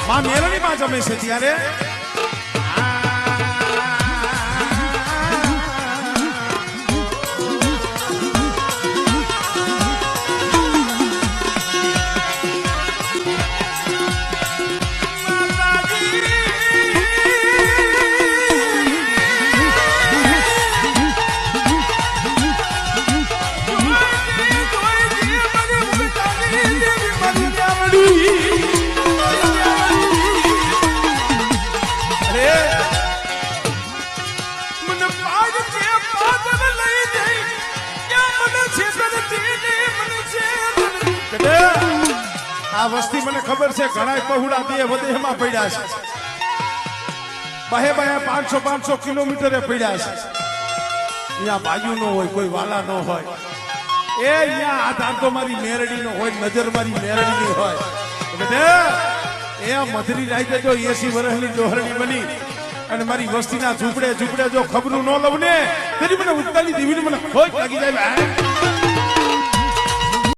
માં મેલડી માં જમે છે ત્યારે આ વસ્તી મને ખબર છે ઘણા પહોળા દે વધેમાં પડ્યા છે બહે બહે 500 કિલોમીટરે પડ્યા છે અહીંયા બાજુ નો હોય કોઈ વાલા નો હોય એ અહીંયા આ ધાંધો મારી મેરડી નો હોય નજર મારી મેરડી ની હોય એ મધરી રાઈ જો 80 વર્ષની જોહરણી બની અને મારી વસ્તીના ઝૂંપડે જો ખબરું ન લઉં ને તેની મને ઉતારી દેવી મને ખોટ લાગી જાય